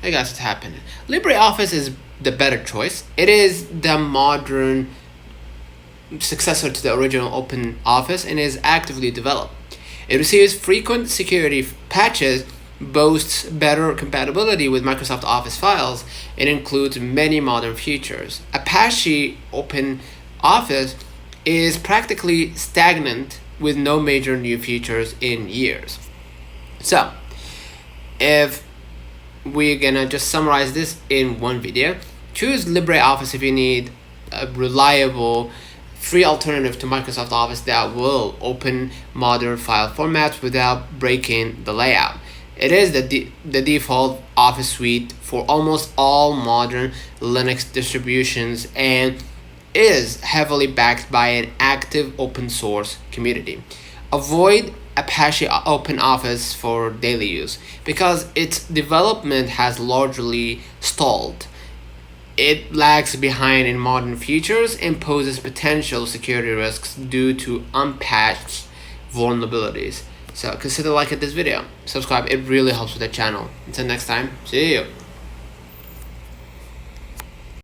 Hey guys, what's happening? LibreOffice is the better choice. It is the modern successor to the original OpenOffice and is actively developed. It receives frequent security patches, boasts better compatibility with Microsoft Office files, and includes many modern features. Apache OpenOffice is practically stagnant with no major new features in years. So, if we're gonna just summarize this in one video, choose LibreOffice if you need a reliable free alternative to Microsoft Office that will open modern file formats without breaking the layout. It is the default Office suite for almost all modern Linux distributions and is heavily backed by an active open source community. Avoid Apache OpenOffice for daily use because its development has largely stalled. It lags behind in modern features and poses potential security risks due to unpatched vulnerabilities. So consider liking this video, subscribe, it really helps with the channel. Until next time, see you.